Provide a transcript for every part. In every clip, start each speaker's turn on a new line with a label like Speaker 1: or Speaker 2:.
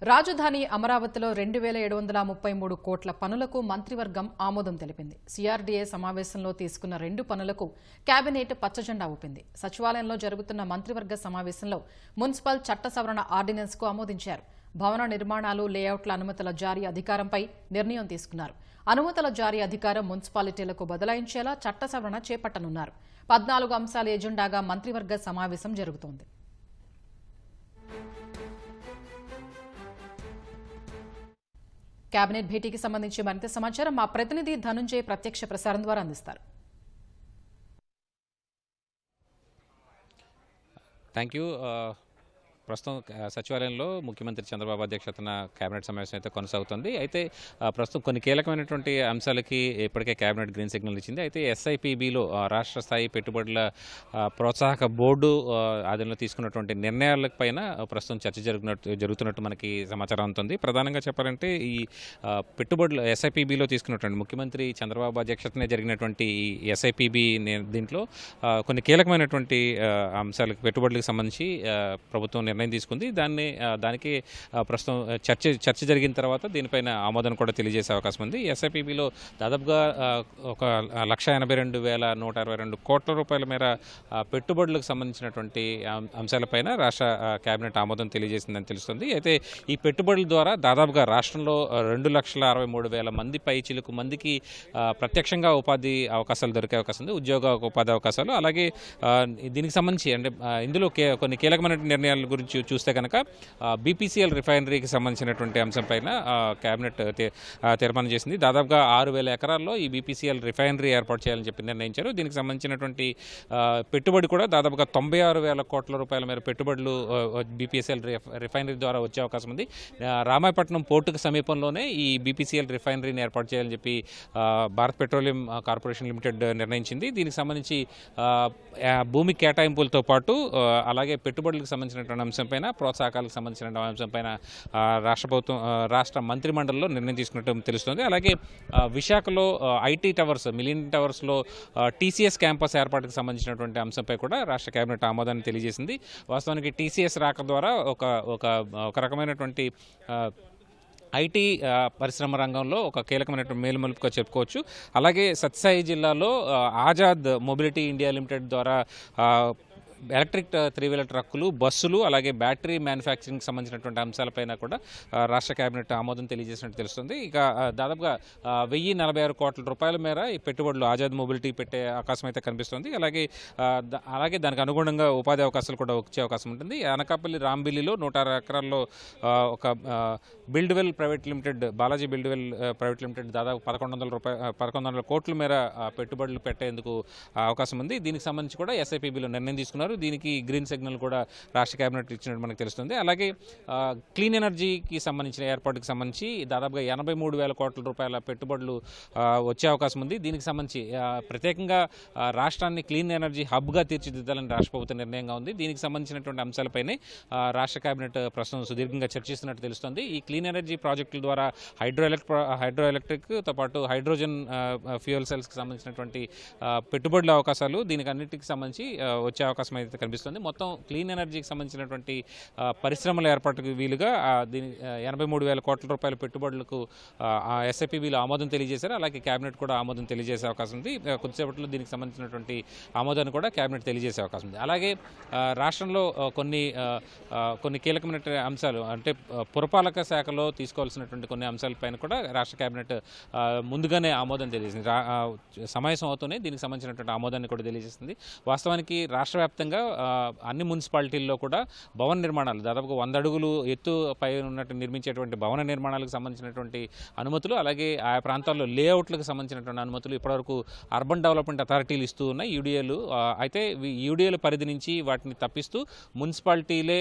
Speaker 1: రాజధాని అమరావతిలో 2733 కోట్ల పనులకు మంత్రివర్గం ఆమోదం తెలిపింది. సిఆర్డీఏ సమావేశంలో తీసుకున్న 2 పనులకు కేబినెట్ పచ్చజెండా ఊపింది. సచివాలయంలో జరుగుతున్న మంత్రివర్గ సమావేశంలో మున్సిపల్ చట్ట సవరణ ఆర్డినెన్స్కు ఆమోదించారు. భవన నిర్మాణాలు, లేఅవుట్ల అనుమతుల జారీ అధికారంపై నిర్ణయం తీసుకున్నారు. అనుమతుల జారీ అధికారం మున్సిపాలిటీలకు బదలాయించేలా చట్ట సవరణ చేపట్టనున్నారు. 14 అంశాల ఎజెండాగా మంత్రివర్గ సమావేశం జరుగుతోంది. కేబినెట్ భేటీకి సంబంధించి మరింత సమాచారం మా ప్రతినిధి ధనుంజయ్ ప్రత్యక్ష ప్రసారం ద్వారా అందిస్తారు.
Speaker 2: Thank you. ప్రస్తుతం సచివాలయంలో ముఖ్యమంత్రి చంద్రబాబు అధ్యక్షతన కేబినెట్ సమావేశం అయితే కొనసాగుతుంది. అయితే ప్రస్తుతం కొన్ని కీలకమైనటువంటి అంశాలకి ఇప్పటికే కేబినెట్ గ్రీన్ సిగ్నల్ ఇచ్చింది. అయితే ఎస్ఐపిబిలో రాష్ట్ర స్థాయి పెట్టుబడుల ప్రోత్సాహక బోర్డు ఆధీనంలో తీసుకున్నటువంటి నిర్ణయాల పైన ప్రస్తుతం చర్చ జరుగుతున్నట్టు మనకి సమాచారం అందుతుంది. ప్రధానంగా చెప్పాలంటే ఈ పెట్టుబడులు ఎస్ఐపిబిలో తీసుకున్నటువంటి ముఖ్యమంత్రి చంద్రబాబు అధ్యక్షతనే జరిగినటువంటి ఈ ఎస్ఐపిబి దీంట్లో కొన్ని కీలకమైనటువంటి అంశాలకు పెట్టుబడులకు సంబంధించి ప్రభుత్వం నిర్ణయం తీసుకుంది. దానికి ప్రస్తుతం చర్చ జరిగిన తర్వాత దీనిపైన ఆమోదం కూడా తెలియజేసే అవకాశం ఉంది. ఎస్ఐపిబిలో దాదాపుగా 1,82,122 కోట్ల రూపాయల మేర పెట్టుబడులకు సంబంధించినటువంటి అంశాలపైన రాష్ట్ర కేబినెట్ ఆమోదం తెలియజేసిందని తెలుస్తుంది. అయితే ఈ పెట్టుబడుల ద్వారా దాదాపుగా రాష్ట్రంలో 2,63,000 మంది పైచిలుకు మందికి ప్రత్యక్షంగా ఉపాధి అవకాశాలు దొరికే అవకాశం ఉంది. ఉపాధి అవకాశాలు, అలాగే దీనికి సంబంధించి అంటే ఇందులో కొన్ని కీలకమైన నిర్ణయాల గురించి చూస్తే కనుక బీపీసీఎల్ రిఫైనరీకి సంబంధించినటువంటి అంశంపైన కేబినెట్ తీర్మానం చేసింది. దాదాపుగా 6,000 ఎకరాల్లో ఈ బీపీసీఎల్ రిఫైనరీ ఏర్పాటు చేయాలని చెప్పి నిర్ణయించారు. దీనికి సంబంధించినటువంటి పెట్టుబడి కూడా దాదాపుగా 96,000 కోట్ల రూపాయల మేర పెట్టుబడులు బీపీసీఎల్ రిఫైనరీ ద్వారా వచ్చే అవకాశం ఉంది. రామాయపట్నం పోర్టుకు సమీపంలోనే ఈ బీపీసీఎల్ రిఫైనరీని ఏర్పాటు చేయాలని చెప్పి భారత్ పెట్రోలియం కార్పొరేషన్ లిమిటెడ్ నిర్ణయించింది. దీనికి సంబంధించి భూమి కేటాయింపులతో పాటు అలాగే పెట్టుబడులకు సంబంధించినటువంటి అంశంపైన, ప్రోత్సాహకాలకు సంబంధించిన అంశంపైన రాష్ట్ర మంత్రిమండలిలో నిర్ణయం తీసుకున్నట్టు తెలుస్తుంది. అలాగే విశాఖలో ఐటీ టవర్స్, మిలియన్ టవర్స్లో టీసీఎస్ క్యాంపస్ ఏర్పాటుకు సంబంధించినటువంటి అంశంపై కూడా రాష్ట్ర కేబినెట్ ఆమోదాన్ని తెలియజేసింది. వాస్తవానికి టీసీఎస్ రాక ద్వారా ఒక రకమైనటువంటి ఐటీ పరిశ్రమ రంగంలో ఒక కీలకమైనటువంటి మేలుమలుపుగా చెప్పుకోవచ్చు. అలాగే సత్యసాయి జిల్లాలో ఆజాద్ మొబిలిటీ ఇండియా లిమిటెడ్ ద్వారా ఎలక్ట్రిక్ 3-వీలర్ ట్రక్కులు, బస్సులు, అలాగే బ్యాటరీ మ్యానుఫ్యాక్చరింగ్కి సంబంధించినటువంటి అంశాలపైన కూడా రాష్ట్ర కేబినెట్ ఆమోదం తెలియజేసినట్టు తెలుస్తుంది. ఇక దాదాపుగా 1,046 కోట్ల రూపాయల మేర ఈ పెట్టుబడులు ఆజాద్ మొబిలిటీ పెట్టే అవకాశం అయితే కనిపిస్తుంది. అలాగే దానికి అనుగుణంగా ఉపాధి అవకాశాలు కూడా వచ్చే అవకాశం ఉంటుంది. అనకాపల్లి రాంబిల్లిలో 106 ఎకరాల్లో ఒక buildwell private limited, Balaji buildwell private limited దాదాపు 1,100 కోట్ల మేర పెట్టుబడులు పెట్టేందుకు అవకాశం ఉంది. దీనికి సంబంధించి కూడా ఎస్ఐపిబిలో నిర్ణయం తీసుకున్నారు. దీనికి గ్రీన్ సిగ్నల్ కూడా రాష్ట్ర కేబినెట్ ఇచ్చినట్టు మనకు తెలుస్తుంది. అలాగే క్లీన్ ఎనర్జీకి సంబంధించిన ఏర్పాటుకి సంబంధించి దాదాపుగా 83,000 కోట్ల రూపాయల పెట్టుబడులు వచ్చే అవకాశం ఉంది. దీనికి సంబంధించి ప్రత్యేకంగా రాష్ట్రాన్ని క్లీన్ ఎనర్జీ హబ్గా తీర్చిదిద్దాలని రాష్ట్ర ప్రభుత్వం నిర్ణయంగా ఉంది. దీనికి సంబంధించినటువంటి అంశాలపైనే రాష్ట్ర కేబినెట్ ప్రస్తుతం సుదీర్ఘంగా చర్చిస్తున్నట్టు తెలుస్తుంది. ఈ క్లీన్ ఎనర్జీ ప్రాజెక్టుల ద్వారా హైడ్రో ఎలక్ట్రిక్తో పాటు హైడ్రోజన్ ఫ్యూయల్ సెల్స్కి సంబంధించినటువంటి పెట్టుబడుల అవకాశాలు, దీనికి అన్నిటికి సంబంధించి వచ్చే అవకాశం అయితే కనిపిస్తుంది. మొత్తం క్లీన్ ఎనర్జీకి సంబంధించినటువంటి పరిశ్రమల ఏర్పాటుకు వీలుగా 83,000 కోట్ల రూపాయల పెట్టుబడులకు ఎస్ఐపిబిలో ఆమోదం తెలియజేశారు. అలాగే కేబినెట్ కూడా ఆమోదం తెలియజేసే అవకాశం ఉంది. కొద్దిసేపట్లో దీనికి సంబంధించినటువంటి ఆమోదాన్ని కూడా కేబినెట్ తెలియజేసే అవకాశం ఉంది. అలాగే రాష్ట్రంలో కొన్ని కీలకమైన అంశాలు, అంటే పురపాలక శాఖలో తీసుకోవాల్సినటువంటి కొన్ని అంశాలపైన కూడా రాష్ట్ర కేబినెట్ ముందుగానే ఆమోదం తెలియజేసింది. సమావేశం అవుతూనే దీనికి సంబంధించినటువంటి ఆమోదాన్ని కూడా తెలియజేస్తుంది. వాస్తవానికి రాష్ట్ర వ్యాప్తంగా అన్ని మున్సిపాలిటీల్లో కూడా భవన నిర్మాణాలు దాదాపుగా 100 అడుగులు ఎత్తు పై ఉన్నట్టు నిర్మించేటువంటి భవన నిర్మాణాలకు సంబంధించినటువంటి అనుమతులు, అలాగే ఆయా ప్రాంతాల్లో లేఅవుట్లకు సంబంధించినటువంటి అనుమతులు ఇప్పటివరకు అర్బన్ డెవలప్మెంట్ అథారిటీలు ఇస్తూ ఉన్నాయి, యూడిఏలు. అయితే యూడిఏల పరిధి నుంచి వాటిని తప్పిస్తూ మున్సిపాలిటీలే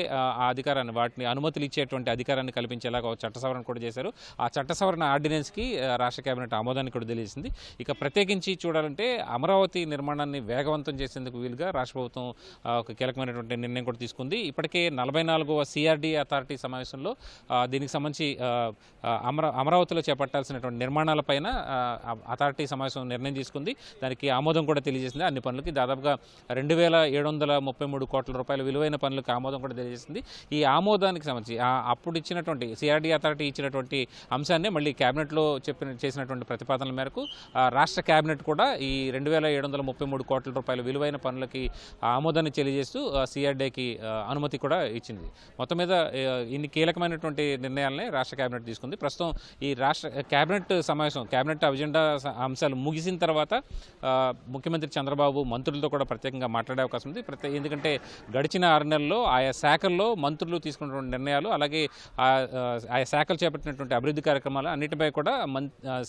Speaker 2: అధికారాన్ని, వాటిని అనుమతులు ఇచ్చేటువంటి అధికారాన్ని కల్పించేలాగా చట్ట సవరణ కూడా చేశారు. ఆ చట్ట సవరణ ఆర్డినెన్స్కి రాష్ట్ర కేబినెట్ ఆమోదాన్ని కూడా తెలియజేసింది. ఇక ప్రత్యేకించి చూడాలంటే అమరావతి నిర్మాణాన్ని వేగవంతం చేసేందుకు వీలుగా రాష్ట్ర ప్రభుత్వం ఒక కీలకమైనటువంటి నిర్ణయం కూడా తీసుకుంది. ఇప్పటికే 44వ సిఆర్డీ అథారిటీ సమావేశంలో దీనికి సంబంధించి అమరావతిలో చేపట్టాల్సినటువంటి నిర్మాణాలపైన అథారిటీ సమావేశం నిర్ణయం తీసుకుంది. దానికి ఆమోదం కూడా తెలియజేసింది. అన్ని పనులకి దాదాపుగా 2,733 కోట్ల రూపాయల విలువైన పనులకు ఆమోదం కూడా తెలియజేసింది. ఈ ఆమోదానికి సంబంధించి అప్పుడు ఇచ్చినటువంటి సిఆర్డీ అథారిటీ ఇచ్చినటువంటి అంశాన్ని మళ్ళీ క్యాబినెట్లో చేసినటువంటి ప్రతిపాదనల మేరకు రాష్ట్ర క్యాబినెట్ కూడా ఈ 2,733 కోట్ల రూపాయల విలువైన పనులకి ఆమోదాన్ని తెలియజేస్తూ సిఆర్డీకి అనుమతి కూడా ఇచ్చింది. మొత్తం మీద ఇన్ని కీలకమైనటువంటి నిర్ణయాలనే రాష్ట్ర క్యాబినెట్ తీసుకుంది. ప్రస్తుతం ఈ రాష్ట్ర క్యాబినెట్ సమావేశం క్యాబినెట్ అజెండా అంశాలు ముగిసిన తర్వాత ముఖ్యమంత్రి చంద్రబాబు మంత్రులతో కూడా ప్రత్యేకంగా మాట్లాడే అవకాశం ఉంది. ఎందుకంటే గడిచిన 6 నెలల్లో ఆయా శాఖల్లో మంత్రులు తీసుకున్నటువంటి నిర్ణయాలు, అలాగే ఆయా శాఖలు చేపట్టినటువంటి అభివృద్ధి కార్యక్రమాలు అన్నిటిపై కూడా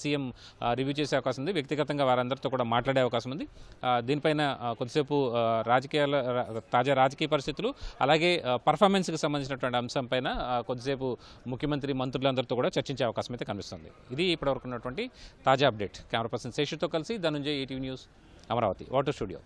Speaker 2: సీఎం రివ్యూ చేసే అవకాశం ఉంది. వ్యక్తిగతంగా వారందరితో కూడా మాట్లాడే అవకాశం ఉంది. దీనిపైన కొద్దిసేపు తాజా రాజకీయ పరిస్థితులు, అలాగే పర్ఫార్మెన్స్కి సంబంధించినటువంటి అంశంపైన కొద్దిసేపు ముఖ్యమంత్రి మంత్రులందరితో కూడా చర్చించే అవకాశం అయితే కనిపిస్తుంది. ఇది ఇప్పటివరకు ఉన్నటువంటి తాజా అప్డేట్. కెమెరా పర్సన్ శేషుతో కలిసి Dhananjay, ETV news, Amaravati. Water studio.